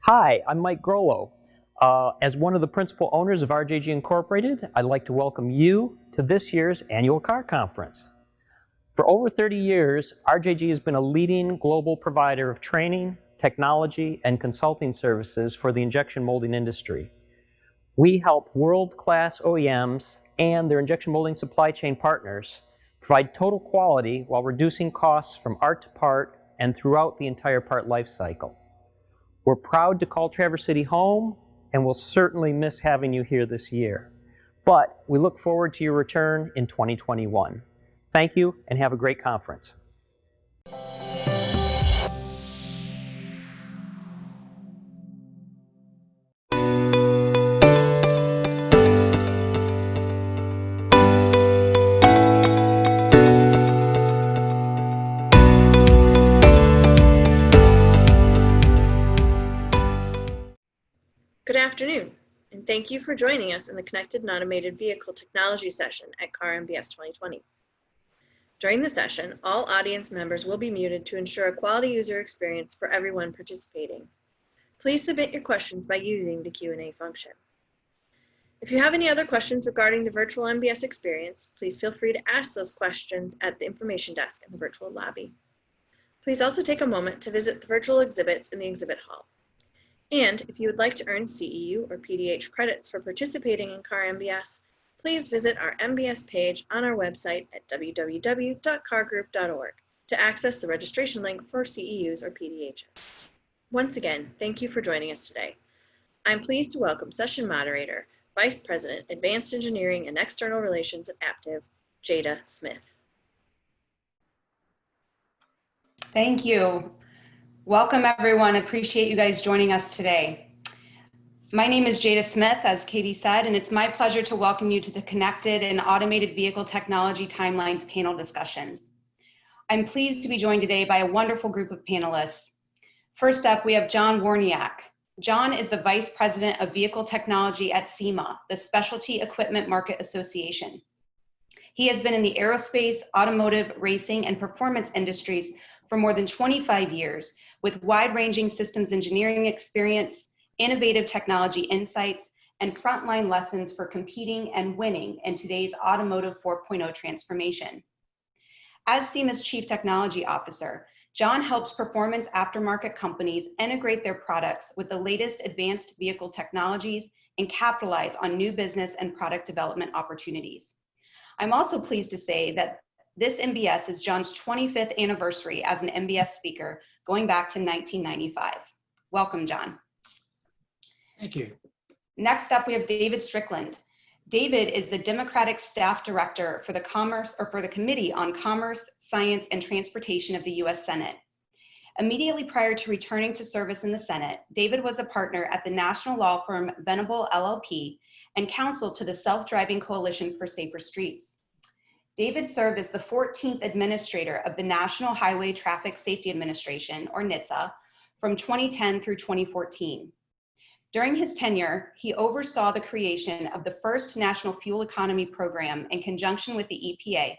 Hi, I'm Mike Grollo. As one of the principal owners of RJG Incorporated, I'd like to welcome you to this year's annual car conference. For over 30 years, RJG has been a leading global provider of training, technology, and consulting services for the injection molding industry. We help world-class OEMs and their injection molding supply chain partners provide total quality while reducing costs from art to part and throughout the entire part life cycle. We're proud to call Traverse City home, and we'll certainly miss having you here this year. But we look forward to your return in 2021. Thank you, and have a great conference. Good afternoon, and thank you for joining us in the Connected and Automated Vehicle Technology session at Car MBS 2020. During the session, all audience members will be muted to ensure a quality user experience for everyone participating. Please submit your questions by using the Q&A function. If you have any other questions regarding the virtual MBS experience, please feel free to ask those questions at the information desk in the virtual lobby. Please also take a moment to visit the virtual exhibits in the exhibit hall. And if you would like to earn CEU or PDH credits for participating in Car MBS, please visit our MBS page on our website at www.cargroup.org to access the registration link for CEUs or PDHs. Once again, thank you for joining us today. I'm pleased to welcome session moderator, Vice President, Advanced Engineering and External Relations at Aptiv, Jada Smith. Thank you. Welcome, everyone. Appreciate you guys joining us today. My name is Jada Smith, as Katie said, and it's my pleasure to welcome you to the Connected and Automated Vehicle Technology Timelines panel discussions. I'm pleased to be joined today by a wonderful group of panelists. First up, we have John Warniak. John is the Vice President of Vehicle Technology at SEMA, the Specialty Equipment Market Association. He has been in the aerospace, automotive, racing, and performance industries for more than 25 years, with wide-ranging systems engineering experience, innovative technology insights, and frontline lessons for competing and winning in today's automotive 4.0 transformation. As SEMA's Chief Technology Officer, John helps performance aftermarket companies integrate their products with the latest advanced vehicle technologies and capitalize on new business and product development opportunities. I'm also pleased to say that this MBS is John's 25th anniversary as an MBS speaker, going back to 1995. Welcome, John. Thank you. Next up, we have David Strickland. David is the Democratic Staff Director for the Committee on Commerce, Science, and Transportation of the U.S. Senate. Immediately prior to returning to service in the Senate, David was a partner at the national law firm Venable LLP and counsel to the Self-Driving Coalition for Safer Streets. David served as the 14th administrator of the National Highway Traffic Safety Administration, or NHTSA, from 2010 through 2014. During his tenure, he oversaw the creation of the first National Fuel Economy Program in conjunction with the EPA,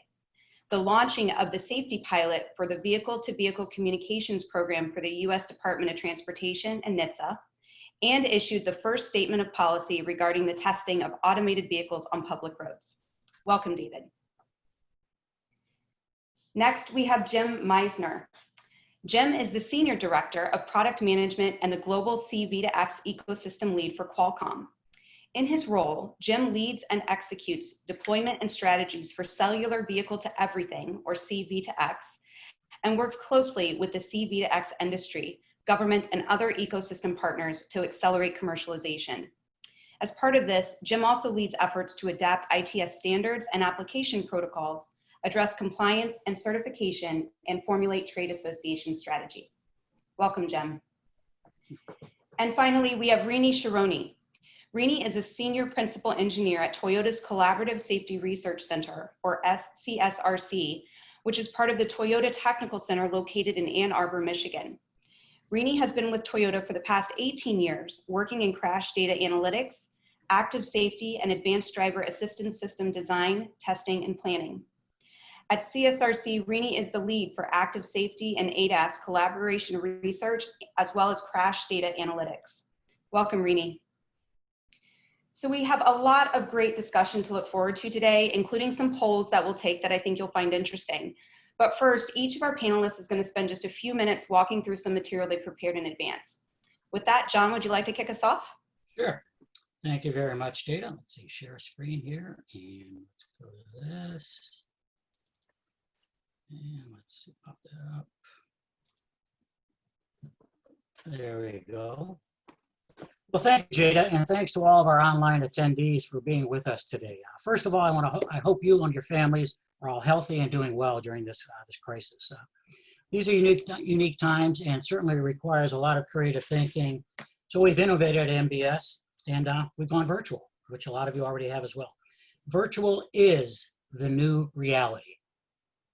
the launching of the safety pilot for the Vehicle-to-Vehicle Communications Program for the U.S. Department of Transportation and NHTSA, and issued the first statement of policy regarding the testing of automated vehicles on public roads. Welcome, David. Next, we have Jim Meisner. Jim is the Senior Director of Product Management and the Global C-V2X Ecosystem Lead for Qualcomm. In his role, Jim leads and executes deployment and strategies for cellular vehicle-to-everything, or C-V2X, and works closely with the C-V2X industry, government, and other ecosystem partners to accelerate commercialization. As part of this, Jim also leads efforts to adapt ITS standards and application protocols, address compliance and certification, and formulate trade association strategy. Welcome, Jim. And finally, we have Rini Shironi. Rini is a senior principal engineer at Toyota's Collaborative Safety Research Center, or CSRC, which is part of the Toyota Technical Center located in Ann Arbor, Michigan. Rini has been with Toyota for the past 18 years, working in crash data analytics, active safety, and advanced driver assistance system design, testing, and planning. At CSRC, Rini is the lead for active safety and ADAS collaboration research, as well as crash data analytics. Welcome, Rini. So we have a lot of great discussion to look forward to today, including some polls that we'll take that I think you'll find interesting. But first, each of our panelists is going to spend just a few minutes walking through some material they prepared in advance. With that, John, would you like to kick us off? Sure. Thank you very much, Jada. Let's see, share screen here, and let's go to this. And let's see, pop that up. There we go. Well, thank you, Jada, and thanks to all of our online attendees for being with us today. First of all, I hope you and your families are all healthy and doing well during this crisis. These are unique times, and certainly requires a lot of creative thinking. So we've innovated at MBS, and we've gone virtual, which a lot of you already have as well. Virtual is the new reality.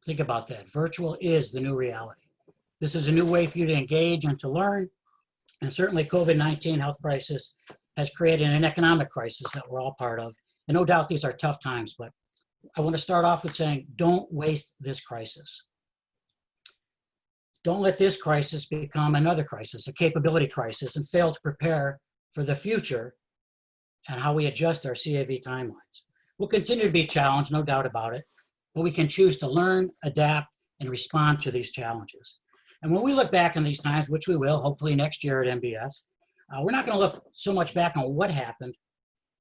Think about that. Virtual is the new reality. This is a new way for you to engage and to learn. And certainly COVID-19 health crisis has created an economic crisis that we're all part of. And no doubt these are tough times, but I want to start off with saying, don't waste this crisis. Don't let this crisis become another crisis, a capability crisis, and fail to prepare for the future and how we adjust our CAV timelines. We'll continue to be challenged, no doubt about it, but we can choose to learn, adapt, and respond to these challenges. And when we look back on these times, which we will, hopefully next year at MBS, we're not going to look so much back on what happened.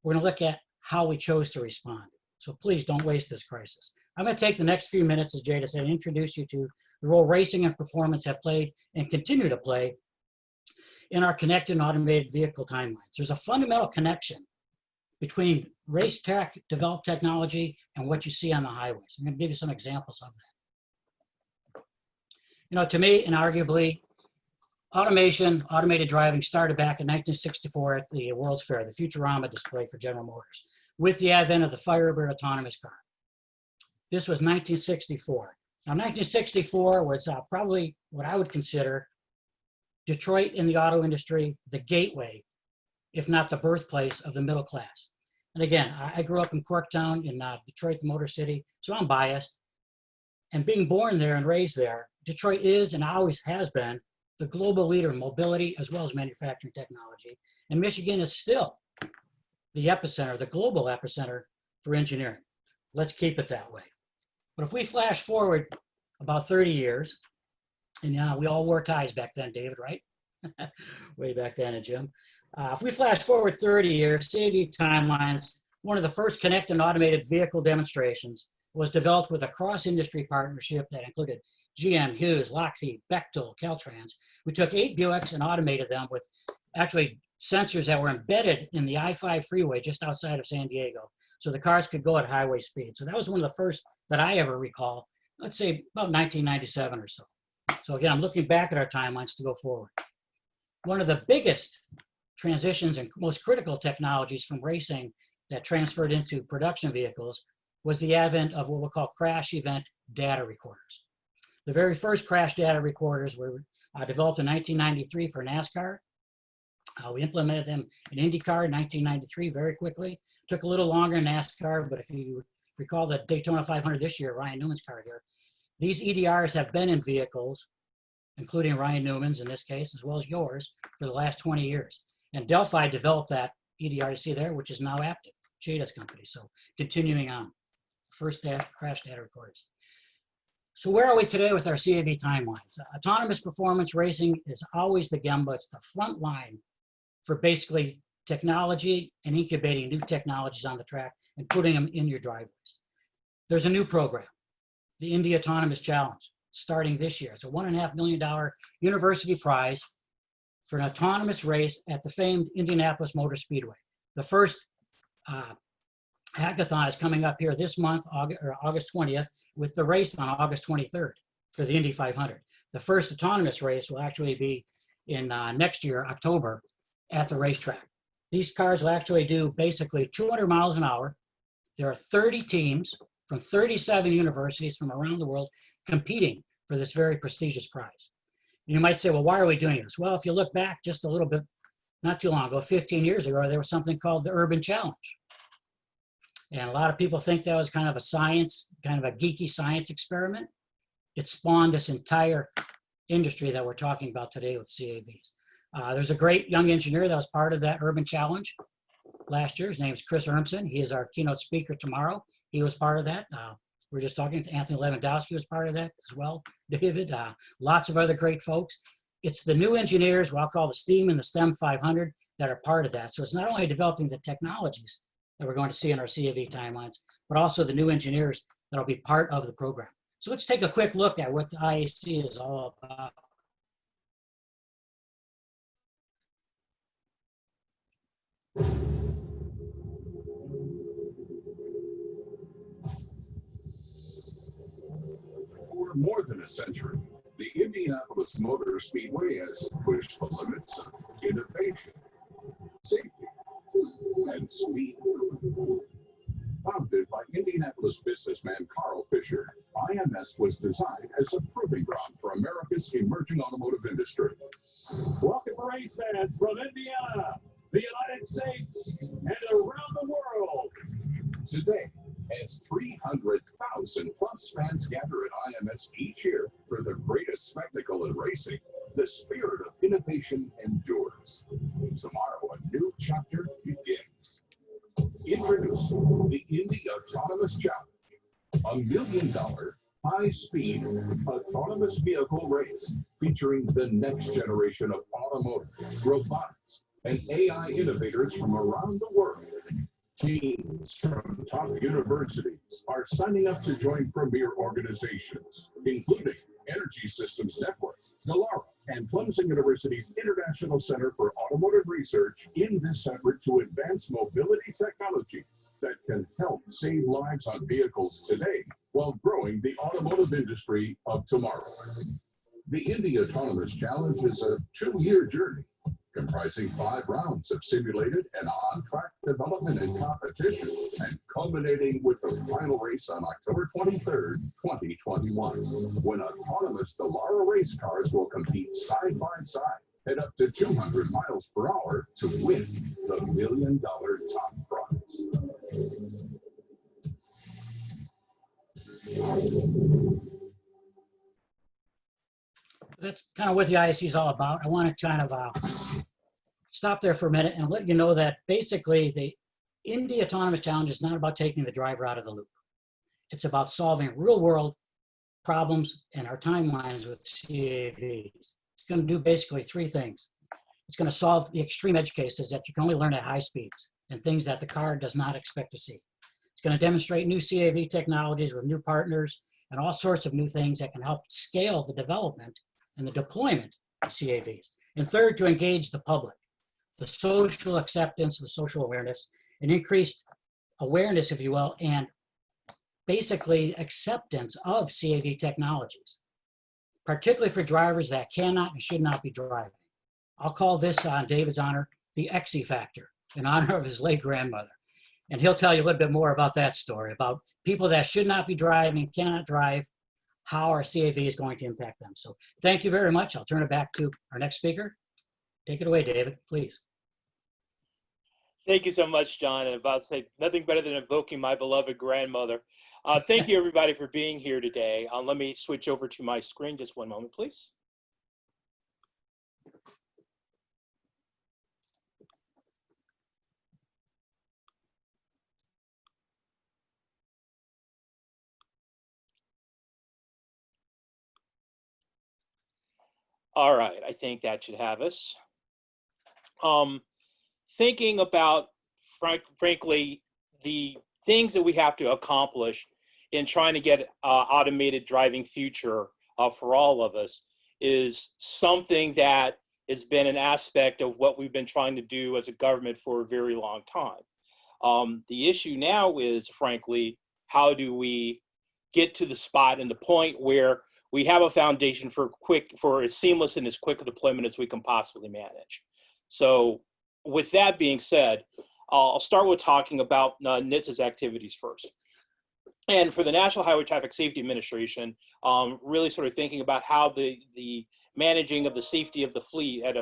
We're going to look at how we chose to respond. So please don't waste this crisis. I'm going to take the next few minutes, as Jada said, and introduce you to the role racing and performance have played and continue to play in our connected and automated vehicle timelines. There's a fundamental connection between race track developed technology and what you see on the highways. I'm going to give you some examples of that. You know, to me, and arguably, automation, automated driving started back in 1964 at the World's Fair, the Futurama display for General Motors, with the advent of the Firebird autonomous car. This was 1964. Now, 1964 was probably what I would consider Detroit in the auto industry, the gateway, if not the birthplace of the middle class. And again, I grew up in Corktown in Detroit, the Motor City, so I'm biased. And being born there and raised there, Detroit is and always has been the global leader in mobility as well as manufacturing technology. And Michigan is still the epicenter, the global epicenter for engineering. Let's keep it that way. But if we flash forward about 30 years, and we all wore ties back then, David, right? Way back then, and Jim. If we flash forward 30 years, CAV timelines, one of the first connected and automated vehicle demonstrations was developed with a cross-industry partnership that included GM, Hughes, Lockheed, Bechtel, Caltrans. We took 8 Buicks and automated them with actually sensors that were embedded in the I-5 freeway just outside of San Diego, so the cars could go at highway speed. So that was one of the first that I ever recall, let's say about 1997 or so. So again, I'm looking back at our timelines to go forward. One of the biggest transitions and most critical technologies from racing that transferred into production vehicles was the advent of what we'll call crash event data recorders. The very first crash data recorders were developed in 1993 for NASCAR. We implemented them in IndyCar in 1993 very quickly. Took a little longer in NASCAR, but if you recall the Daytona 500 this year, Ryan Newman's car here, these EDRs have been in vehicles, including Ryan Newman's in this case, as well as yours, for the last 20 years. And Delphi developed that EDR you see there, which is now active, Jada's company. So continuing on, first crash data recorders. So where are we today with our CAV timelines? Autonomous performance racing is always the Gemba. It's the front line for basically technology and incubating new technologies on the track and putting them in your driveways. There's a new program, the Indy Autonomous Challenge, starting this year. It's a $1.5 million university prize for an autonomous race at the famed Indianapolis Motor Speedway. The first hackathon is coming up here this month, August 20th, with the race on August 23rd for the Indy 500. The first autonomous race will actually be in next year, October, at the racetrack. These cars will actually do basically 200 miles an hour. There are 30 teams from 37 universities from around the world competing for this very prestigious prize. You might say, well, why are we doing this? Well, if you look back just a little bit, not too long ago, 15 years ago, there was something called the Urban Challenge. And a lot of people think that was kind of a science, kind of a geeky science experiment. It spawned this entire industry that we're talking about today with CAVs. There's a great young engineer that was part of that Urban Challenge last year. His name is Chris Urmson. He is our keynote speaker tomorrow. He was part of that. We were just talking to Anthony Lewandowski was part of that as well. David, lots of other great folks. It's the new engineers, what I'll call the STEAM and the STEM 500, that are part of that. So it's not only developing the technologies that we're going to see in our CAV timelines, but also the new engineers that'll be part of the program. So let's take a quick look at what the IAC is all about. For more than a century, the Indianapolis Motor Speedway has pushed the limits of innovation, safety, and speed. Founded by Indianapolis businessman Carl Fisher, IMS was designed as a proving ground for America's emerging automotive industry. Welcome, race fans from Indiana, the United States, and around the world. Today, as 300,000 plus fans gather at IMS each year for the greatest spectacle in racing, the spirit of innovation endures. Tomorrow, a new chapter begins. Introducing the Indy Autonomous Challenge, $1 million high-speed autonomous vehicle race featuring the next generation of automotive, robotics, and AI innovators from around the world. Teams from top universities are signing up to join premier organizations, including Energy Systems Network, Dallara, and Clemson University's International Center for Automotive Research in this effort to advance mobility technology that can help save lives on vehicles today while growing the automotive industry of tomorrow. The Indy Autonomous Challenge is a 2-year journey comprising 5 rounds of simulated and on-track development and competition, and culminating with the final race on October 23rd, 2021, when autonomous Dallara race cars will compete side by side at up to 200 miles per hour to win the $1 million top prize. That's kind of what the IAC is all about. I want to kind of stop there for a minute and let you know that basically the Indy Autonomous Challenge is not about taking the driver out of the loop. It's about solving real world problems and our timelines with CAVs. It's going to do basically 3 things. It's going to solve the extreme edge cases that you can only learn at high speeds and things that the car does not expect to see. It's going to demonstrate new CAV technologies with new partners and all sorts of new things that can help scale the development and the deployment of CAVs. And third, to engage the public, the social acceptance, the social awareness, and increased awareness, if you will, and basically acceptance of CAV technologies, particularly for drivers that cannot and should not be driving. I'll call this, on David's honor, the Exy factor, in honor of his late grandmother. And he'll tell you a little bit more about that story, about people that should not be driving, cannot drive, how our CAV is going to impact them. So thank you very much. I'll turn it back to our next speaker. Take it away, David, please. Thank you so much, John. And about to say nothing better than invoking my beloved grandmother. Thank you, everybody, for being here today. Let me switch over to my screen just one moment, please. All right, I think that should have us. Thinking about, frankly, the things that we have to accomplish in trying to get automated driving future for all of us is something that has been an aspect of what we've been trying to do as a government for a very long time. The issue now is, frankly, how do we get to the spot and the point where we have a foundation for as seamless and as quick a deployment as we can possibly manage. So with that being said, I'll start with talking about NHTSA's activities first. And for the National Highway Traffic Safety Administration, really sort of thinking about how the managing of the safety of the fleet in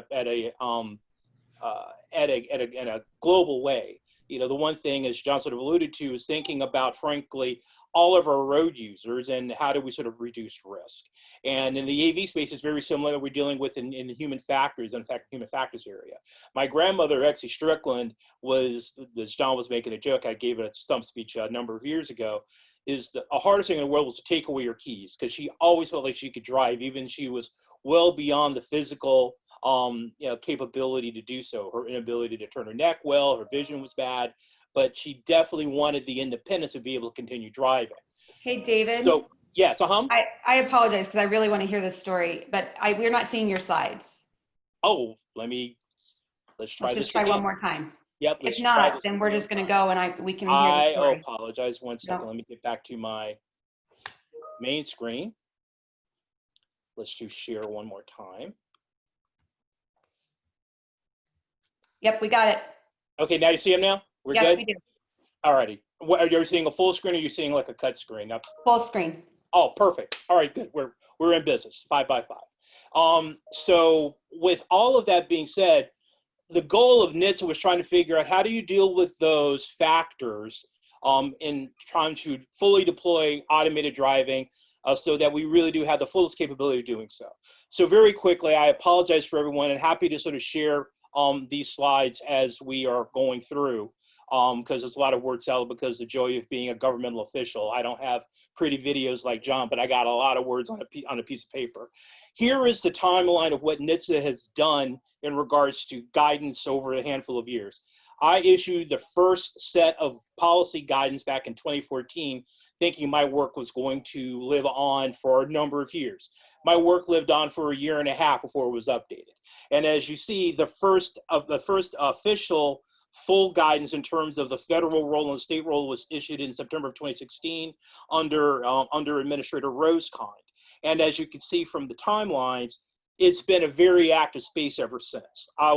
a global way the one thing, as John sort of alluded to, is thinking about, frankly, all of our road users and how do we sort of reduce risk. And in the AV space, it's very similar that we're dealing with in human factors, in fact, human factors area. My grandmother, Exie Strickland, was, as John was making a joke, I gave it a stump speech a number of years ago, is the hardest thing in the world was to take away her keys, because she always felt like she could drive, even she was well beyond the physical capability to do so. Her inability to turn her neck well, her vision was bad, but she definitely wanted the independence to be able to continue driving. Hey, David. So, yes, I apologize because I really want to hear this story, but we're not seeing your slides. Oh, let's try this again. One more time. Yep. If not, then we're just going to go and we can hear the story. I apologize. One second. No. Let me get back to my main screen. Let's do share one more time. Yep, we got it. Okay, now you see them now? We're yes, good? We do. All righty. Are you seeing a full screen or are you seeing like a cut screen? Now, full screen. Oh, perfect. All right, good. We're in business, 5 by 5. So with all of that being said, the goal of NHTSA was trying to figure out how do you deal with those factors in trying to fully deploy automated driving so that we really do have the fullest capability of doing so. So very quickly, I apologize for everyone and happy to sort of share these slides as we are going through because it's a lot of word salad because the joy of being a governmental official. I don't have pretty videos like John, but I got a lot of words on a piece of paper. Here is the timeline of what NHTSA has done in regards to guidance over a handful of years. I issued the first set of policy guidance back in 2014, thinking my work was going to live on for a number of years. My work lived on for a year and a half before it was updated. And as you see, the first official full guidance in terms of the federal role and the state role was issued in September of 2016 under Administrator Rosekind. And as you can see from the timelines, it's been a very active space ever since. I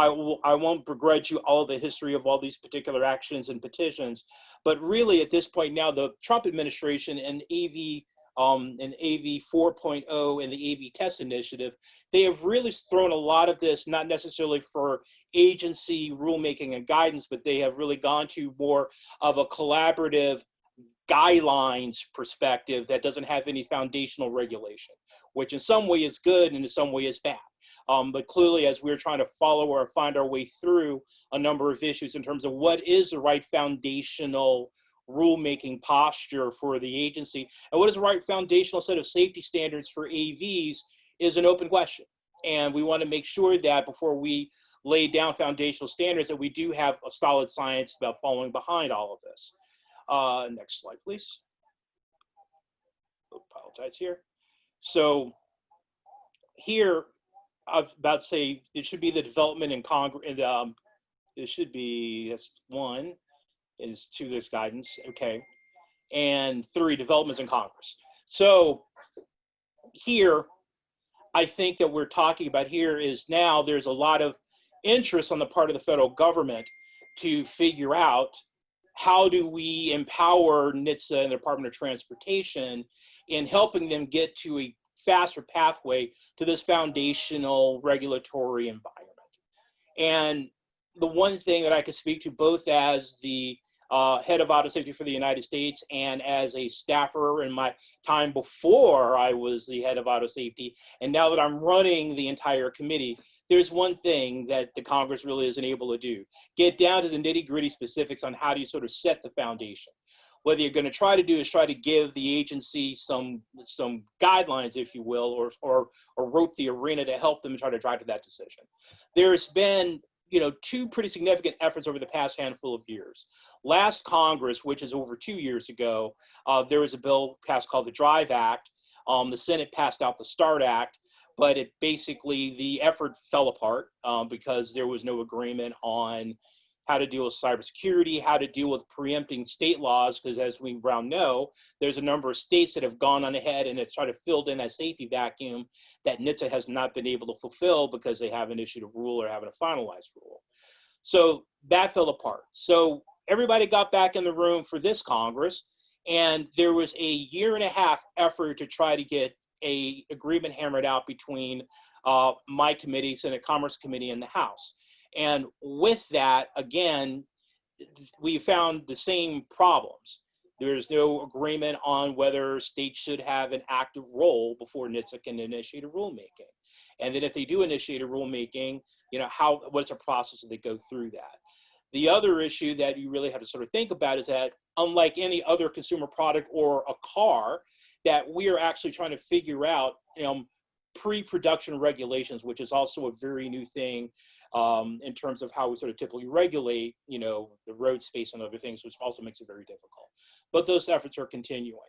won't begrudge you all the history of all these particular actions and petitions, but really at this point now, the Trump administration and AV 4.0 and the AV test initiative, they have really thrown a lot of this, not necessarily for agency rulemaking and guidance, but they have really gone to more of a collaborative guidelines perspective that doesn't have any foundational regulation, which in some way is good and in some way is bad. But clearly, as we're trying to follow or find our way through a number of issues in terms of what is the right foundational rulemaking posture for the agency and what is the right foundational set of safety standards for AVs is an open question. And we want to make sure that before we lay down foundational standards that we do have a solid science about following behind all of this. Next slide, please. Apologize here. So here, I was about to say it should be the development in Congress. It should be, that's 1, is 2, there's guidance, okay. And 3, developments in Congress. So here, I think that we're talking about here is now there's a lot of interest on the part of the federal government to figure out how do we empower NHTSA and the Department of Transportation in helping them get to a faster pathway to this foundational regulatory environment. And the one thing that I could speak to both as the head of auto safety for the United States and as a staffer in my time before I was the head of auto safety, and now that I'm running the entire committee, there's one thing that the Congress really isn't able to do. Get down to the nitty-gritty specifics on how do you sort of set the foundation. What you're going to try to do is try to give the agency some guidelines, if you will, or rope the arena to help them try to drive to that decision. There's been 2 pretty significant efforts over the past handful of years. Last Congress, which is over 2 years ago, there was a bill passed called the Drive Act. The Senate passed out the START Act, but it basically, the effort fell apart because there was no agreement on how to deal with cybersecurity, how to deal with preempting state laws, because as we now know, there's a number of states that have gone on ahead and have tried to fill in that safety vacuum that NHTSA has not been able to fulfill because they haven't issued a rule or haven't a finalized rule. So that fell apart. So everybody got back in the room for this Congress, and there was a 1.5 year effort to try to get an agreement hammered out between my committee, Senate Commerce Committee, and the House. And with that, again, we found the same problems. There's no agreement on whether states should have an active role before NHTSA can initiate a rulemaking. And then if they do initiate a rulemaking, what's the process that they go through that? The other issue that you really have to sort of think about is that unlike any other consumer product or a car, that we are actually trying to figure out pre-production regulations, which is also a very new thing in terms of how we sort of typically regulate, the road space and other things, which also makes it very difficult. But those efforts are continuing.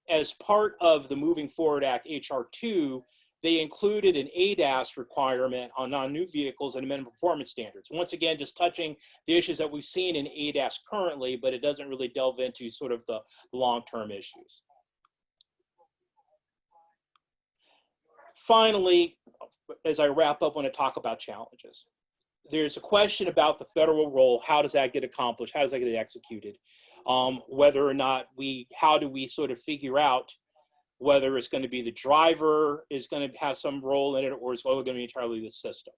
As part of the Moving Forward Act, HR 2, they included an ADAS requirement on non-new vehicles and minimum performance standards. Once again, just touching the issues that we've seen in ADAS currently, but it doesn't really delve into sort of the long-term issues. Finally, as I wrap up, I want to talk about challenges. There's a question about the federal role. How does that get accomplished? How does that get executed? Whether or not how do we sort of figure out whether it's going to be the driver is going to have some role in it, or is it going to be entirely the system?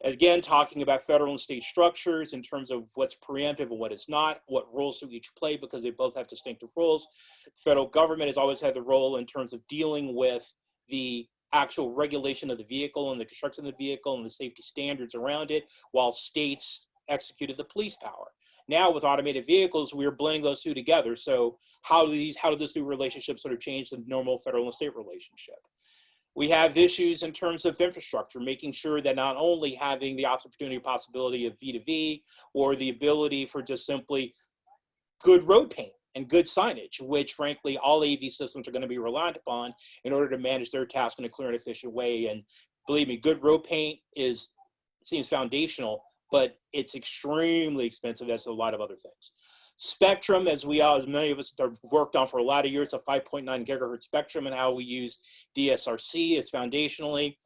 Again, talking about federal and state structures in terms of what's preemptive and what is not, what roles do each play, because they both have distinctive roles. The federal government has always had the role in terms of dealing with the actual regulation of the vehicle and the construction of the vehicle and the safety standards around it, while states executed the police power. Now with automated vehicles, we're blending those two together. So how do this new relationship sort of change the normal federal and state relationship? We have issues in terms of infrastructure, making sure that not only having the opportunity, possibility of V2V, or the ability for just simply good road paint and good signage, which frankly, all AV systems are going to be reliant upon in order to manage their task in a clear and efficient way. And believe me, good road paint seems foundational, but it's extremely expensive, as a lot of other things. Spectrum, as many of us have worked on for a lot of years, a 5.9 gigahertz spectrum, and how we use DSRC is foundationally.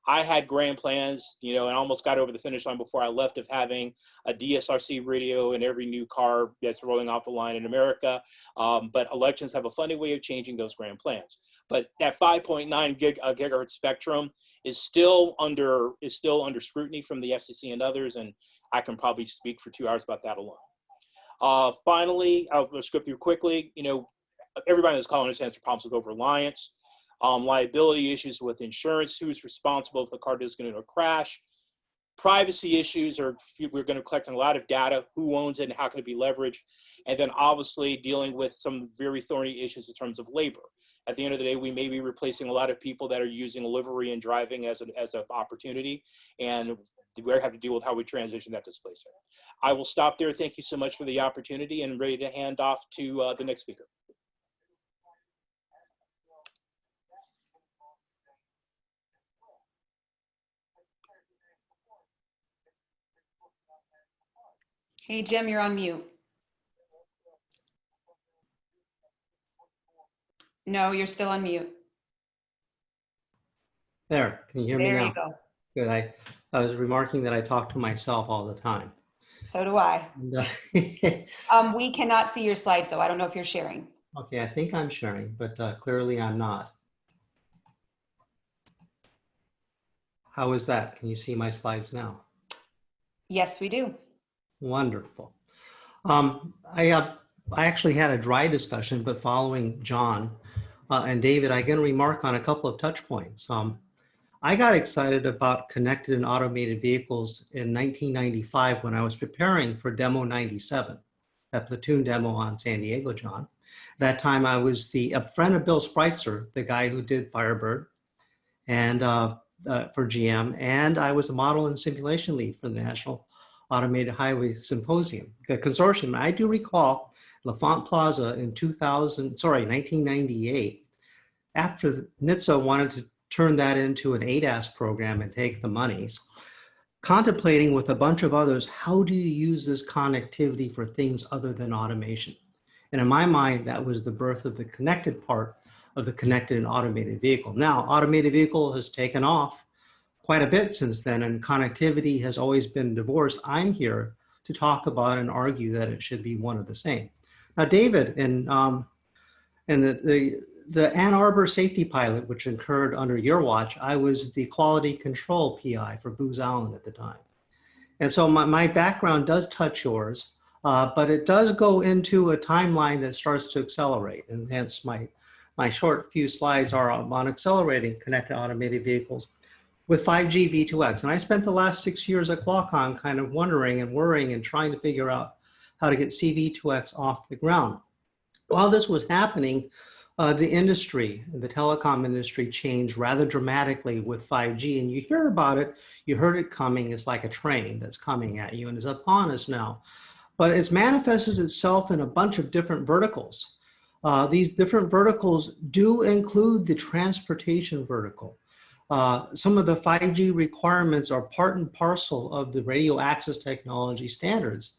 I had grand plans, and almost got over the finish line before I left, of having a DSRC radio in every new car that's rolling off the line in America. But elections have a funny way of changing those grand plans. But that 5.9 gigahertz spectrum is still under scrutiny from the FCC and others, and I can probably speak for 2 hours about that alone. Finally, I'll just go through quickly. Everybody in this call understands the problems with over-reliance. Liability issues with insurance, who's responsible if the car does get into a crash. Privacy issues, we're going to collect a lot of data, who owns it and how can it be leveraged. And then obviously dealing with some very thorny issues in terms of labor. At the end of the day, we may be replacing a lot of people that are using livery and driving as an opportunity, and we have to deal with how we transition that displacement. I will stop there. Thank you so much for the opportunity, and ready to hand off to the next speaker. Hey, Jim, you're on mute. No, you're still on mute. There, can you hear me now? There you go. Good. I was remarking that I talk to myself all the time. So do I. And, We cannot see your slides, though. I don't know if you're sharing. okay, I think I'm sharing, but clearly I'm not. How is that? Can you see my slides now? Yes, we do. Wonderful. I actually had a dry discussion, but following John and David, I can remark on a couple of touch points. I got excited about connected and automated vehicles in 1995 when I was preparing for Demo 97, that platoon demo on San Diego, John. That time I was a friend of Bill Spreitzer, the guy who did Firebird, and for GM, and I was a model and simulation lead for the National Automated Highway Symposium, the consortium. I do recall LaFont Plaza in 1998, after NHTSA wanted to turn that into an ADAS program and take the monies, contemplating with a bunch of others, how do you use this connectivity for things other than automation? And in my mind, that was the birth of the connected part of the connected and automated vehicle. Now, automated vehicle has taken off quite a bit since then, and connectivity has always been divorced. I'm here to talk about and argue that it should be one of the same. Now, David, in the Ann Arbor safety pilot, which occurred under your watch, I was the quality control PI for Booz Allen at the time. And so my background does touch yours, but it does go into a timeline that starts to accelerate. And hence my short few slides are on accelerating connected automated vehicles with 5G V2X. And I spent the last 6 years at Qualcomm kind of wondering and worrying and trying to figure out how to get CV2X off the ground. While this was happening, the industry, the telecom industry changed rather dramatically with 5G. And you hear about it, you heard it coming. It's like a train that's coming at you and is upon us now. But it's manifested itself in a bunch of different verticals. These different verticals do include the transportation vertical. Some of the 5G requirements are part and parcel of the radio access technology standards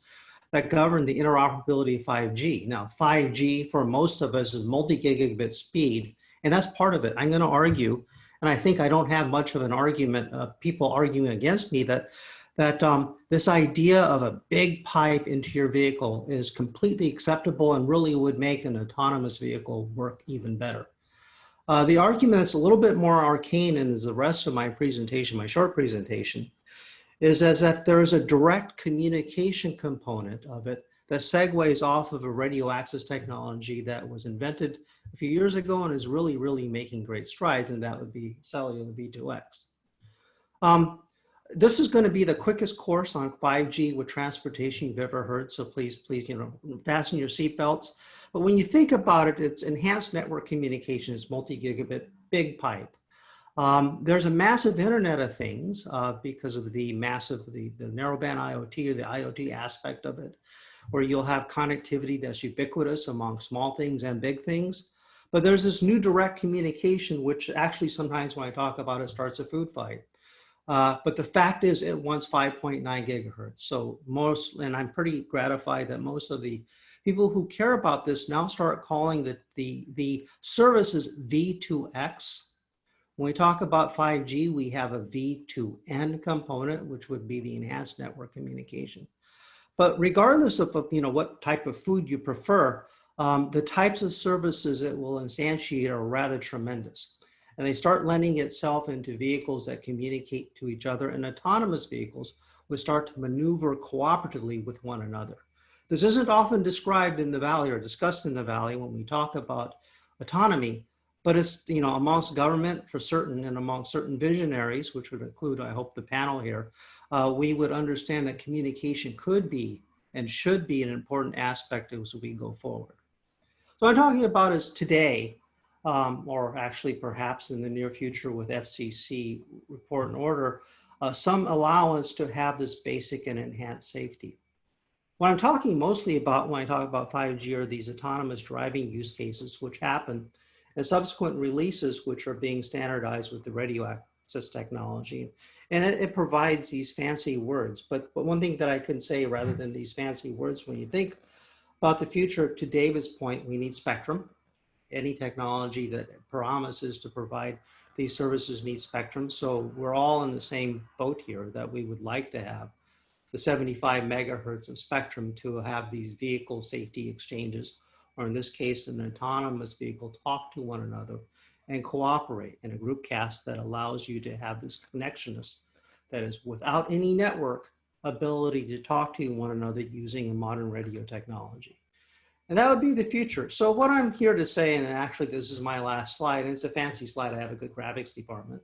that govern the interoperability of 5G. Now, 5G for most of us is multi-gigabit speed, and that's part of it. I'm going to argue, and I think I don't have much of an argument, people arguing against me, that this idea of a big pipe into your vehicle is completely acceptable and really would make an autonomous vehicle work even better. The argument that's a little bit more arcane in the rest of my presentation, my short presentation, is that there is a direct communication component of it that segues off of a radio access technology that was invented a few years ago and is really, really making great strides, and that would be cellular V2X. This is going to be the quickest course on 5G with transportation you've ever heard, so please, fasten your seatbelts. But when you think about it, it's enhanced network communication, it's multi-gigabit, big pipe. There's a massive Internet of Things because of the narrowband IoT or the IoT aspect of it, where you'll have connectivity that's ubiquitous among small things and big things. But there's this new direct communication, which actually sometimes when I talk about it starts a food fight. But the fact is it wants 5.9 gigahertz. So and I'm pretty gratified that most of the people who care about this now start calling the services V2X. When we talk about 5G, we have a V2N component, which would be the enhanced network communication. But regardless of what type of food you prefer, the types of services it will instantiate are rather tremendous. And they start lending itself into vehicles that communicate to each other, and autonomous vehicles would start to maneuver cooperatively with one another. This isn't often described in the Valley or discussed in the Valley when we talk about autonomy, but it's, amongst government for certain and among certain visionaries, which would include, I hope, the panel here, we would understand that communication could be and should be an important aspect as we go forward. So what I'm talking about is today, or actually perhaps in the near future with FCC report and order, some allowance to have this basic and enhanced safety. What I'm talking mostly about when I talk about 5G are these autonomous driving use cases, which happen, and subsequent releases, which are being standardized with the radio access technology. And it provides these fancy words. But one thing that I can say rather than these fancy words, when you think about the future, to David's point, we need spectrum. Any technology that promises to provide these services needs spectrum. So we're all in the same boat here, that we would like to have the 75 megahertz of spectrum to have these vehicle safety exchanges, or in this case, an autonomous vehicle talk to one another and cooperate in a group cast that allows you to have this connectionist that is without any network ability to talk to one another using a modern radio technology. And that would be the future. So what I'm here to say, and actually this is my last slide, and it's a fancy slide, I have a good graphics department,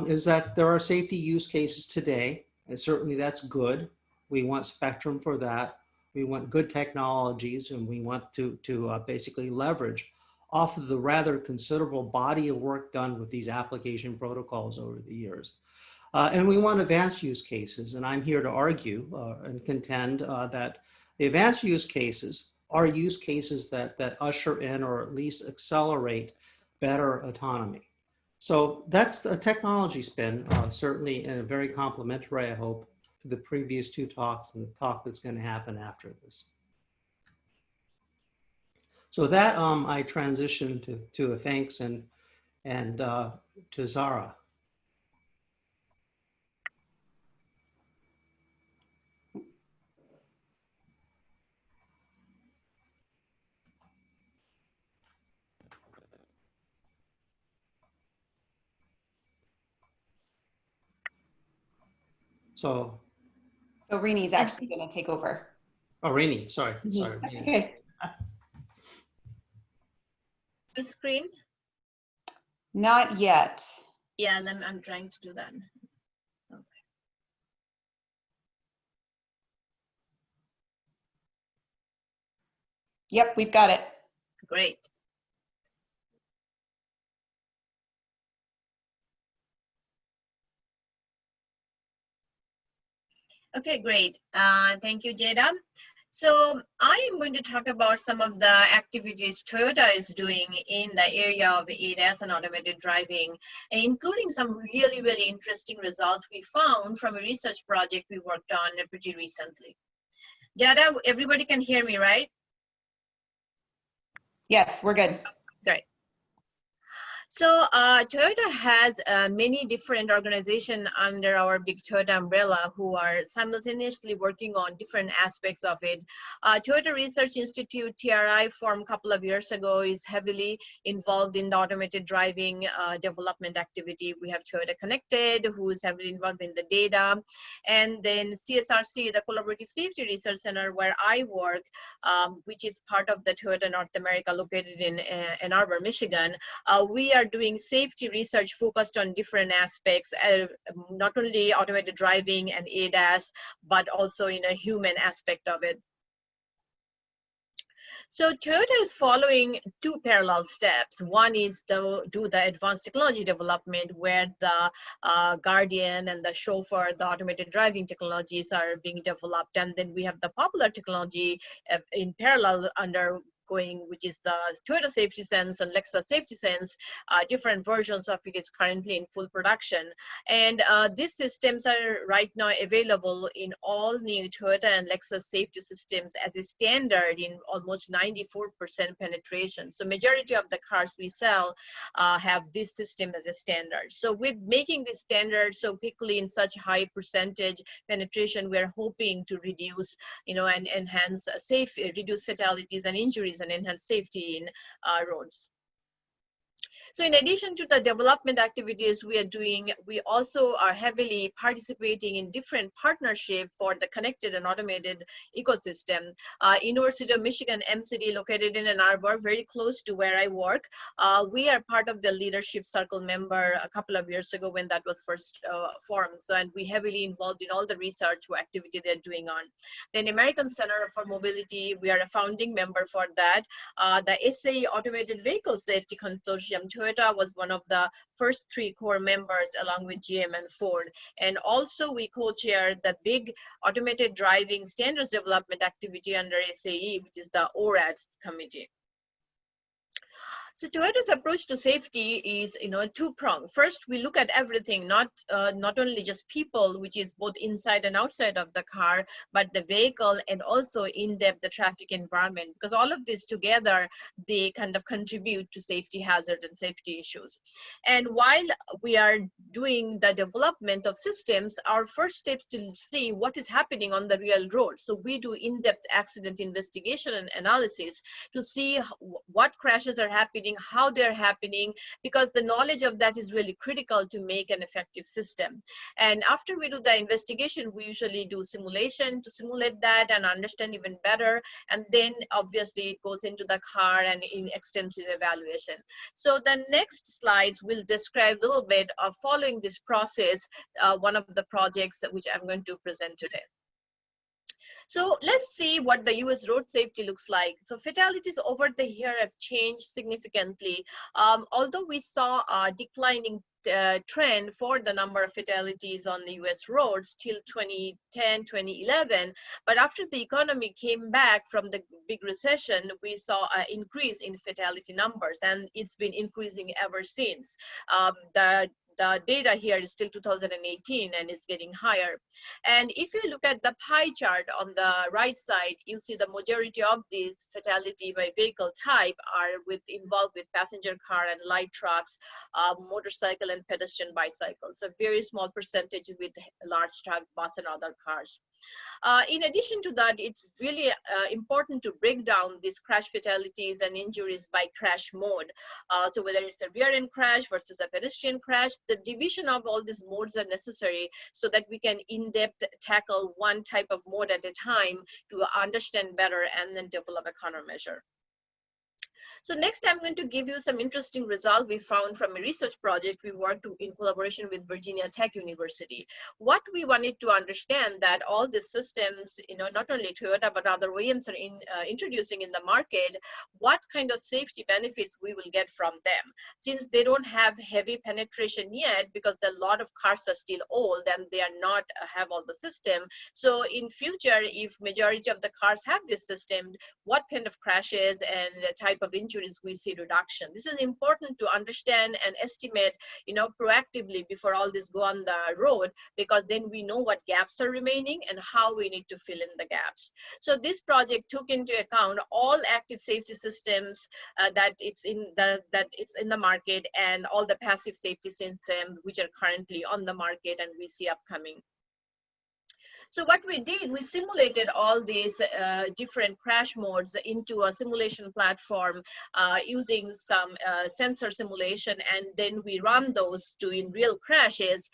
is that there are safety use cases today, and certainly that's good. We want spectrum for that. We want good technologies, and we want to basically leverage off of the rather considerable body of work done with these application protocols over the years. And we want advanced use cases, and I'm here to argue and contend that the advanced use cases are use cases that usher in or at least accelerate better autonomy. So that's a technology spin, certainly, and very complementary, I hope, to the previous two talks and the talk that's going to happen after this. So that I transition to a thanks and to Zara. So So Rini's actually going to take over. Oh, Rainy, sorry. That's Rainy. okay. The screen? Not yet. Yeah, I'm trying to do that. Okay. Yep, we've got it. Great. Okay, great. Thank you, Jada. So I am going to talk about some of the activities Toyota is doing in the area of ADAS and automated driving, including some really, really interesting results we found from a research project we worked on pretty recently. Jada, everybody can hear me, right? Yes, we're good. Great. So Toyota has many different organizations under our big Toyota umbrella who are simultaneously working on different aspects of it. Toyota Research Institute, TRI, formed a couple of years ago, is heavily involved in the automated driving development activity. We have Toyota Connected, who is heavily involved in the data. And then CSRC, the Collaborative Safety Research Center, where I work, which is part of the Toyota North America located in Ann Arbor, Michigan. We are doing safety research focused on different aspects, not only automated driving and ADAS, but also in a human aspect of it. So Toyota is following two parallel steps. One is to do the advanced technology development where the Guardian and the Chauffeur, the automated driving technologies are being developed. And then we have the popular technology in parallel undergoing, which is the Toyota Safety Sense and Lexus Safety Sense. Different versions of it is currently in full production. And these systems are right now available in all new Toyota and Lexus safety systems as a standard in almost 94% penetration. So majority of the cars we sell have this system as a standard. So with making this standard so quickly in such high percentage penetration, we're hoping to reduce, and enhance reduce fatalities and injuries and enhance safety in roads. So in addition to the development activities we are doing, we also are heavily participating in different partnerships for the connected and automated ecosystem. University of Michigan MCD, located in Ann Arbor, very close to where I work. We are part of the leadership circle member a couple of years ago when that was first formed. So, and we heavily involved in all the research activity they're doing on. Then American Center for Mobility, we are a founding member for that. The SAE Automated Vehicle Safety Consortium, Toyota was one of the first 3 core members along with GM and Ford. And also we co-chair the big automated driving standards development activity under SAE, which is the ORADS committee. So Toyota's approach to safety is, two-pronged. First, we look at everything, not only just people, which is both inside and outside of the car, but the vehicle and also in-depth the traffic environment, because all of this together, they kind of contribute to safety hazard and safety issues. And while we are doing the development of systems, our first step is to see what is happening on the real road. So we do in-depth accident investigation and analysis to see what crashes are happening, how they're happening, because the knowledge of that is really critical to make an effective system. And after we do the investigation, we usually do simulation to simulate that and understand even better. And then obviously it goes into the car and in extensive evaluation. So the next slides will describe a little bit of following this process, one of the projects which I'm going to present today. So let's see what the US road safety looks like. So fatalities over the year have changed significantly. Although we saw a declining trend for the number of fatalities on the US roads till 2010, 2011, but after the economy came back from the big recession, we saw an increase in fatality numbers, and it's been increasing ever since. The data here is still 2018 and it's getting higher. And if you look at the pie chart on the right side, you see the majority of these fatality by vehicle type are involved with passenger car and light trucks, motorcycle and pedestrian bicycles. So very small percentage with large truck, bus and other cars. In addition to that, it's really important to break down these crash fatalities and injuries by crash mode. So whether it's a rear end crash versus a pedestrian crash, the division of all these modes are necessary so that we can in-depth tackle one type of mode at a time to understand better and then develop a countermeasure. So next, I'm going to give you some interesting results we found from a research project we worked in collaboration with Virginia Tech University. What we wanted to understand that all the systems, not only Toyota, but other OEMs are introducing in the market, what kind of safety benefits we will get from them. Since they don't have heavy penetration yet, because a lot of cars are still old and they are not have all the system. So in future, if majority of the cars have this system, what kind of crashes and type of injuries we see reduction. This is important to understand and estimate, proactively before all this go on the road, because then we know what gaps are remaining and how we need to fill in the gaps. So this project took into account all active safety systems that it's in the market, and all the passive safety systems which are currently on the market and we see upcoming. So what we did, we simulated all these different crash modes into a simulation platform using some sensor simulation, and then we run those in real crashes,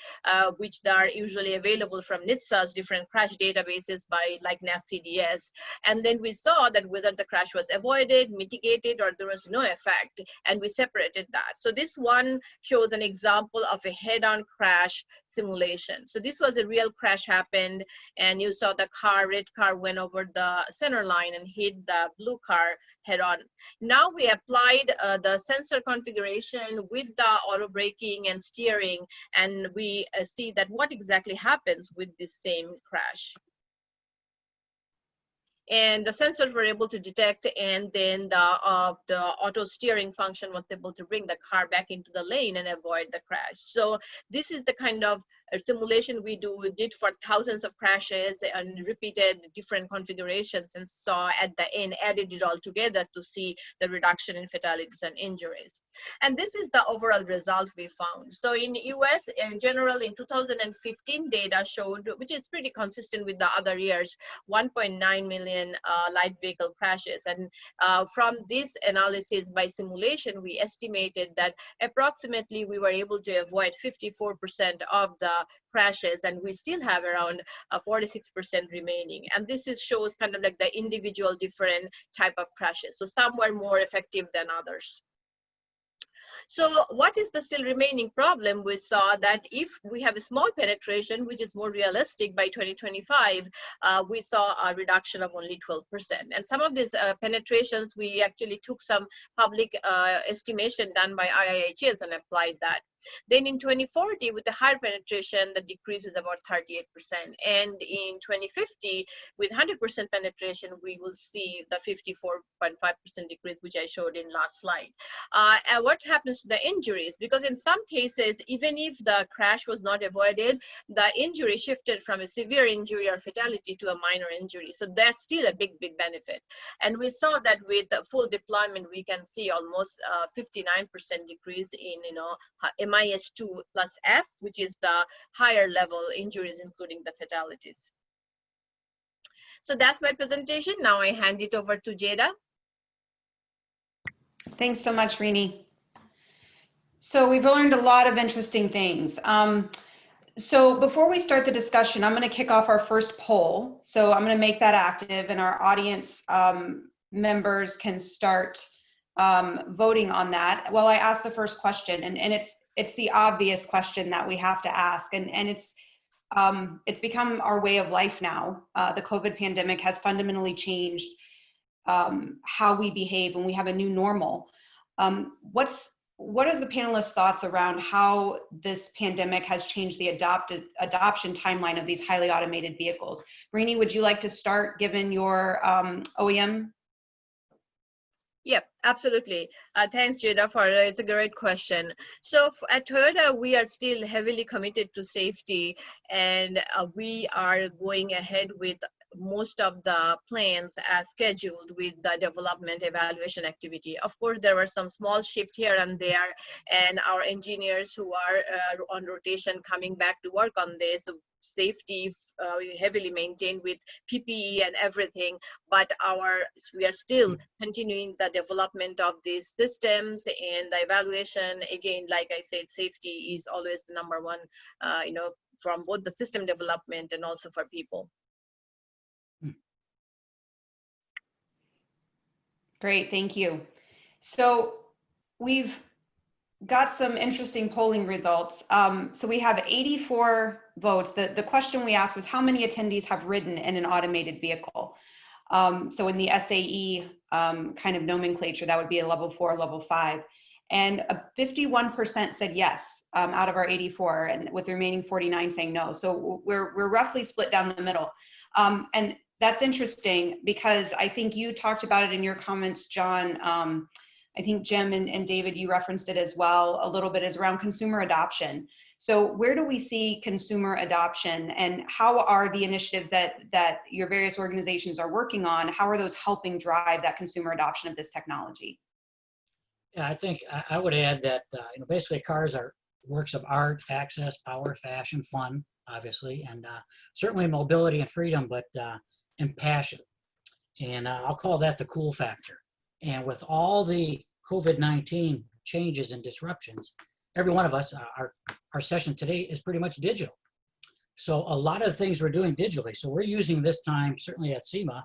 which are usually available from NHTSA's different crash databases like NASCDS. And then we saw that whether the crash was avoided, mitigated, or there was no effect, and we separated that. So this one shows an example of a head-on crash simulation. So this was a real crash happened, and you saw the red car went over the center line and hit the blue car head on. Now we applied the sensor configuration with the auto braking and steering, and we see that what exactly happens with this same crash. And the sensors were able to detect, and then the auto steering function was able to bring the car back into the lane and avoid the crash. So this is the kind of simulation we did for thousands of crashes and repeated different configurations, and saw at the end, added it all together to see the reduction in fatalities and injuries. And this is the overall result we found. So in US, in general, in 2015 data showed, which is pretty consistent with the other years, 1.9 million light vehicle crashes. And from this analysis by simulation, we estimated that approximately we were able to avoid 54% of the crashes, and we still have around 46% remaining. And this shows kind of like the individual different type of crashes. So some were more effective than others. So what is the still remaining problem? We saw that if we have a small penetration, which is more realistic by 2025, we saw a reduction of only 12%. And some of these penetrations, we actually took some public estimation done by IIHS and applied that. Then in 2040, with the higher penetration, the decrease is about 38%. And in 2050, with 100% penetration, we will see the 54.5% decrease, which I showed in last slide. And what happens to the injuries? Because in some cases, even if the crash was not avoided, the injury shifted from a severe injury or fatality to a minor injury. So that's still a big benefit. And we saw that with the full deployment, we can see almost 59% decrease in MIS2 plus F, which is the higher level injuries, including the fatalities. So that's my presentation. Now I hand it over to Jada. Thanks so much, Rini. So we've learned a lot of interesting things. So before we start the discussion, I'm going to kick off our first poll. So I'm going to make that active, and our audience members can start voting on that. Well, I asked the first question, and it's the obvious question that we have to ask, and it's become our way of life now. The COVID pandemic has fundamentally changed how we behave, and we have a new normal. What are the panelists' thoughts around how this pandemic has changed the adoption timeline of these highly automated vehicles? Rini, would you like to start, given your OEM? Yep, absolutely. Thanks, Jada, for it's a great question. So at Toyota, we are still heavily committed to safety, and we are going ahead with most of the plans as scheduled with the development evaluation activity. Of course, there were some small shift here and there, and our engineers who are on rotation coming back to work on this. Safety heavily maintained with PPE and everything, but we are still continuing the development of these systems and the evaluation. Again, like I said, safety is always the number one, from both the system development and also for people. Great, thank you. So we've got some interesting polling results. So we have 84 votes. The question we asked was how many attendees have ridden in an automated vehicle? So in the SAE kind of nomenclature, that would be a level 4, level 5. And 51% said yes out of our 84, and with the remaining 49 saying no. So we're roughly split down the middle. And that's interesting because I think you talked about it in your comments, John. I think Jim and David, you referenced it as well a little bit, is around consumer adoption. So where do we see consumer adoption, and how are the initiatives that your various organizations are working on, how are those helping drive that consumer adoption of this technology? Yeah, I think I would add that basically cars are works of art, access, power, fashion, fun, obviously, and certainly mobility and freedom, but and passion. And I'll call that the cool factor. And with all the COVID-19 changes and disruptions, every one of us, our session today is pretty much digital. So a lot of things we're doing digitally. So we're using this time, certainly at SEMA,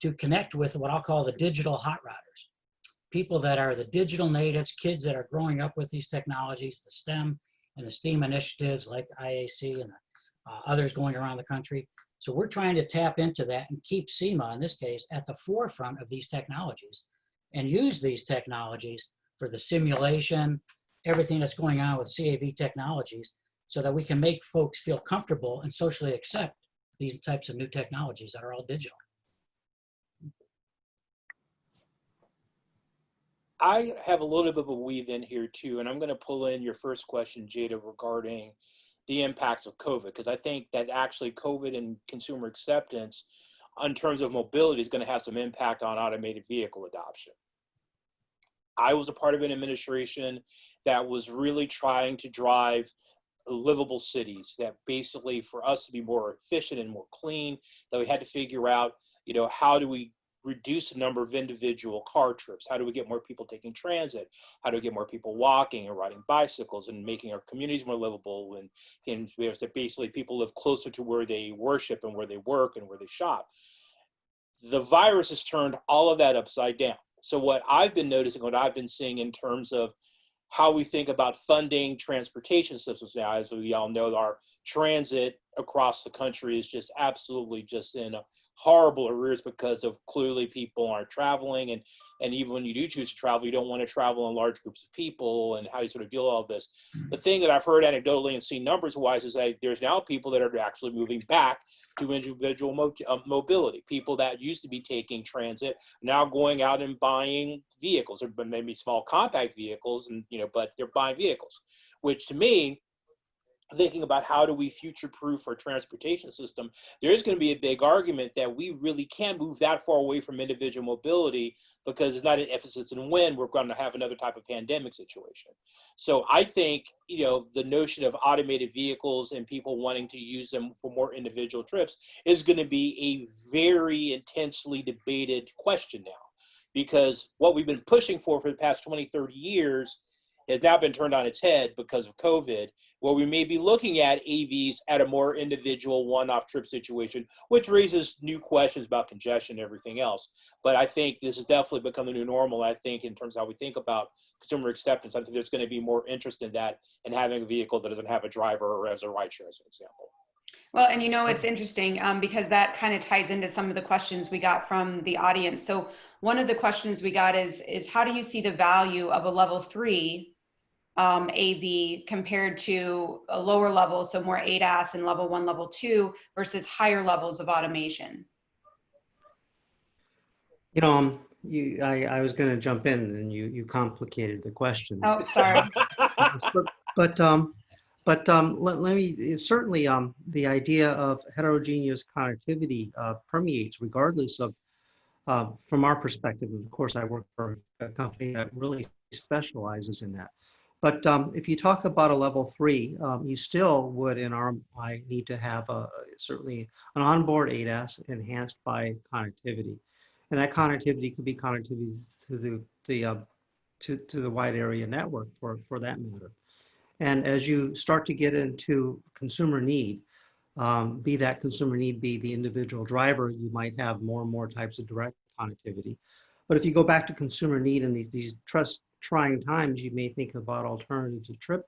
to connect with what I'll call the digital hot rodders. People that are the digital natives, kids that are growing up with these technologies, the STEM and the STEAM initiatives like IAC and others going around the country. So we're trying to tap into that and keep SEMA, in this case, at the forefront of these technologies and use these technologies for the simulation, everything that's going on with CAV technologies, so that we can make folks feel comfortable and socially accept these types of new technologies that are all digital. I have a little bit of a weave in here too, and I'm going to pull in your first question, Jada, regarding the impacts of COVID, because I think that actually COVID and consumer acceptance in terms of mobility is going to have some impact on automated vehicle adoption. I was a part of an administration that was really trying to drive livable cities, that basically for us to be more efficient and more clean, that we had to figure out, how do we reduce the number of individual car trips? How do we get more people taking transit? How do we get more people walking and riding bicycles and making our communities more livable? And basically people live closer to where they worship and where they work and where they shop. The virus has turned all of that upside down. So what I've been noticing, what I've been seeing in terms of how we think about funding transportation systems now, as we all know, our transit across the country is just absolutely just in a horrible arrears because of clearly people aren't traveling. And even when you do choose to travel, you don't want to travel in large groups of people, and how you sort of deal with all this. The thing that I've heard anecdotally and seen numbers wise is that there's now people that are actually moving back to individual mobility. People that used to be taking transit now going out and buying vehicles, or maybe small compact vehicles, and but they're buying vehicles, which to me, thinking about how do we future-proof our transportation system, there's going to be a big argument that we really can't move that far away from individual mobility, because it's not an if, it's an when we're going to have another type of pandemic situation. So I think, the notion of automated vehicles and people wanting to use them for more individual trips is going to be a very intensely debated question now, because what we've been pushing for the past 20, 30 years has now been turned on its head because of COVID, where we may be looking at AVs at a more individual one-off trip situation, which raises new questions about congestion and everything else. But I think this has definitely become the new normal. I think in terms of how we think about consumer acceptance, I think there's going to be more interest in that, and having a vehicle that doesn't have a driver or as a rideshare, as an example. Well, and it's interesting because that kind of ties into some of the questions we got from the audience. So one of the questions we got is how do you see the value of a level 3 AV compared to a lower level, so more ADAS and level 1, level 2 versus higher levels of automation? I was going to jump in and you complicated the question. Oh, sorry. but But let me, certainly the idea of heterogeneous connectivity permeates regardless of, from our perspective, of course, I work for a company that really specializes in that. But if you talk about a level 3, you still would, in our eye, need to have certainly an onboard ADAS enhanced by connectivity. And that connectivity could be connectivity to the wide area network for that matter. And as you start to get into consumer need, be that consumer need be the individual driver, you might have more and more types of direct connectivity. But if you go back to consumer need in these trying times, you may think about alternatives to trip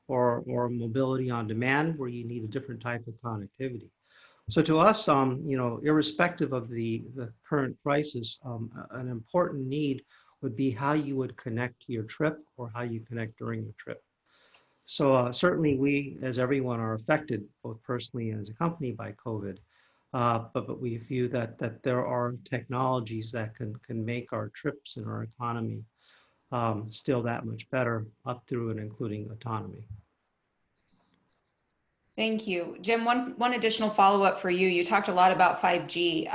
or mobility on demand, where you need a different type of connectivity. So to us, irrespective of the current crisis, an important need would be how you would connect to your trip or how you connect during the trip. So certainly we, as everyone, are affected, both personally and as a company, by COVID. But we view that there are technologies that can make our trips and our economy still that much better, up through and including autonomy. Thank you. Jim, one additional follow-up for you. You talked a lot about 5G.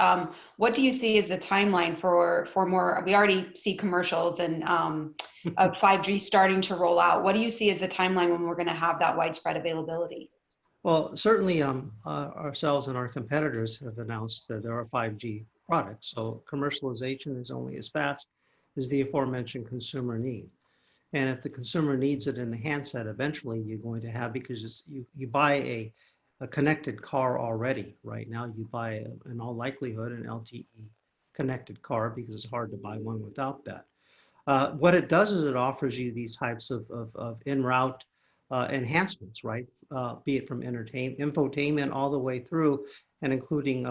What do you see as the timeline for more? We already see commercials and of 5G starting to roll out. What do you see as the timeline when we're going to have that widespread availability? Well, certainly ourselves and our competitors have announced that there are 5G products. So commercialization is only as fast as the aforementioned consumer need. And if the consumer needs it in the handset, eventually you're going to have, because you buy a connected car already. Right now you buy, in all likelihood, an LTE connected car, because it's hard to buy one without that. What it does is it offers you these types of in-route enhancements, right? Be it from infotainment all the way through, and including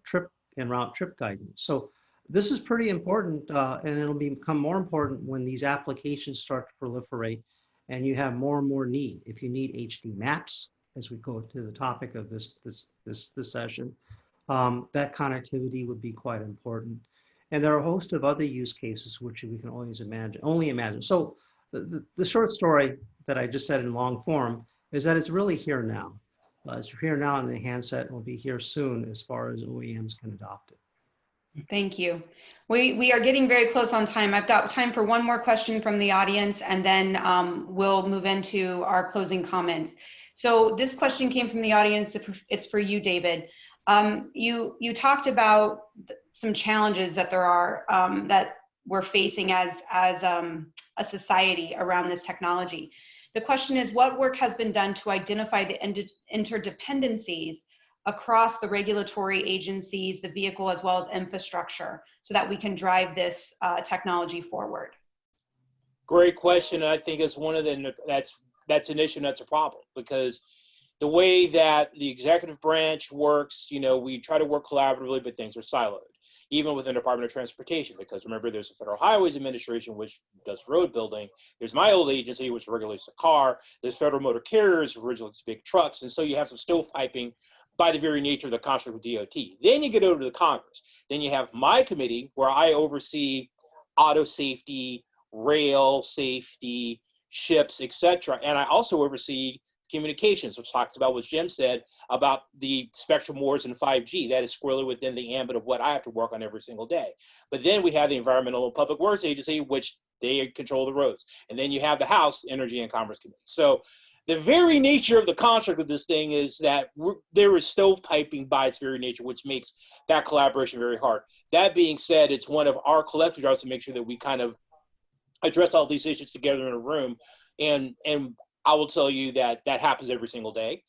trip en-route trip guidance. So this is pretty important, and it'll become more important when these applications start to proliferate and you have more and more need. If you need HD maps, as we go to the topic of this session, that connectivity would be quite important. And there are a host of other use cases which we can only imagine. So the short story that I just said in long form is that it's really here now. It's here now in the handset, and will be here soon as far as OEMs can adopt it. Thank you. We are getting very close on time. I've got time for one more question from the audience, and then we'll move into our closing comments. So this question came from the audience. It's for you, David. You talked about some challenges that there are that we're facing as a society around this technology. The question is, what work has been done to identify the interdependencies across the regulatory agencies, the vehicle, as well as infrastructure, so that we can drive this technology forward? Great question. And I think it's one of the, that's an issue and that's a problem, because the way that the executive branch works, we try to work collaboratively, but things are siloed, even within the Department of Transportation, because remember, there's the Federal Highways Administration, which does road building. There's my old agency, which regulates the car. There's Federal Motor Carriers, which regulates big trucks. And so you have some stovepiping by the very nature of the construct of DOT. Then you get over to the Congress. Then you have my committee, where I oversee auto safety, rail safety, ships, etc. And I also oversee communications, which talks about what Jim said about the spectrum wars and 5G. That is squarely within the ambit of what I have to work on every single day. But then we have the Environmental and Public Works Agency, which they control the roads. And then you have the House Energy and Commerce Committee. So the very nature of the construct of this thing is that there is stovepiping by its very nature, which makes that collaboration very hard. That being said, it's one of our collective jobs to make sure that we kind of address all these issues together in a room. And I will tell you that that happens every single day.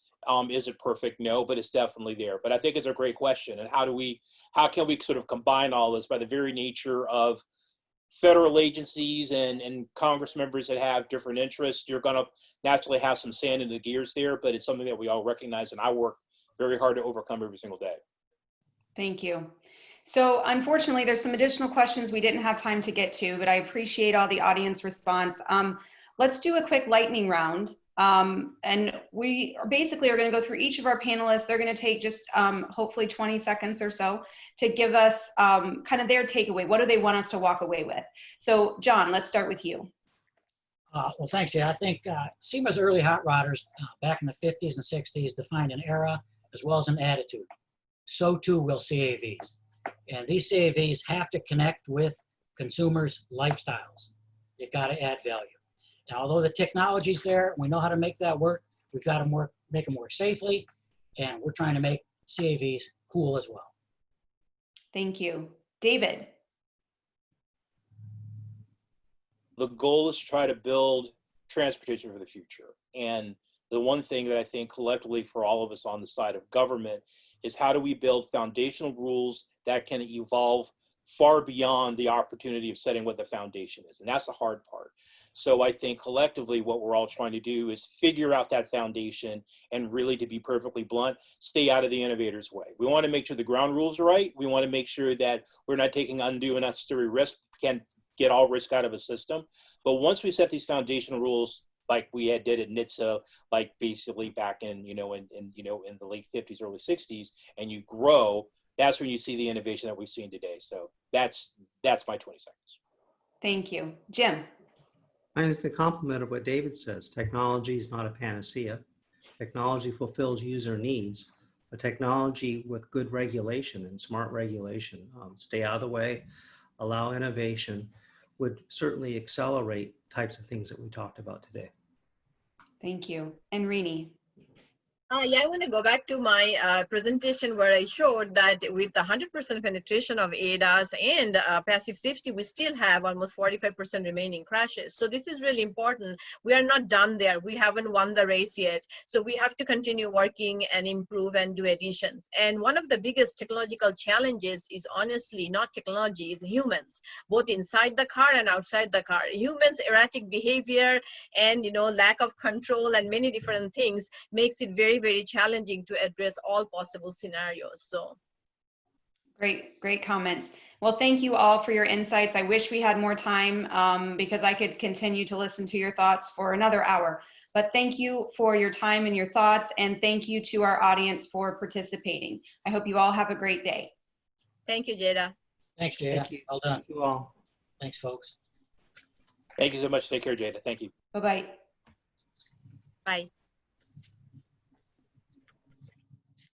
Is it perfect? No, but it's definitely there. But I think it's a great question. And how can we sort of combine all this by the very nature of federal agencies and Congress members that have different interests? You're going to naturally have some sand in the gears there, but it's something that we all recognize, and I work very hard to overcome every single day. Thank you. So unfortunately, there's some additional questions we didn't have time to get to, but I appreciate all the audience response. Let's do a quick lightning round. And we basically are going to go through each of our panelists. They're going to take just hopefully 20 seconds or so to give us kind of their takeaway. What do they want us to walk away with? So John, let's start with you. Well, thanks, Jay. I think SEMA's early hot rodders back in the 50s and 60s defined an era as well as an attitude. So too will CAVs. And these CAVs have to connect with consumers' lifestyles. They've got to add value. And although the technology's there, we know how to make that work. We've got to make them work safely, and we're trying to make CAVs cool as well. Thank you. David. The goal is to try to build transportation for the future. And the one thing that I think collectively for all of us on the side of government is how do we build foundational rules that can evolve far beyond the opportunity of setting what the foundation is. And that's the hard part. So I think collectively what we're all trying to do is figure out that foundation and really, to be perfectly blunt, stay out of the innovator's way. We want to make sure the ground rules are right. We want to make sure that we're not taking undue and unnecessary risk. We can't get all risk out of a system. But once we set these foundational rules, like we did at NHTSA, like basically back in, in the late 50s, early 60s, and you grow, that's when you see the innovation that we've seen today. So that's my 20 seconds. Thank you. Jim. And it's the complement of what David says. Technology is not a panacea. Technology fulfills user needs, but technology with good regulation and smart regulation, stay out of the way, allow innovation, would certainly accelerate types of things that we talked about today. Thank you. And Rini. Yeah, I want to go back to my presentation where I showed that with the 100% penetration of ADAS and passive safety, we still have almost 45% remaining crashes. So this is really important. We are not done there. We haven't won the race yet. So we have to continue working and improve and do additions. And one of the biggest technological challenges is honestly not technology, it's humans, both inside the car and outside the car. Humans' erratic behavior and lack of control and many different things makes it very challenging to address all possible scenarios. So Great comments. Well, thank you all for your insights. I wish we had more time because I could continue to listen to your thoughts for another hour. But thank you for your time and your thoughts, and thank you to our audience for participating. I hope you all have a great day. thank you, Jada. Thanks, Jada. Thank you. Well done. Thank you all. Thanks, folks. Thank you so much. Take care, Jada. Thank you. Bye-bye. Bye.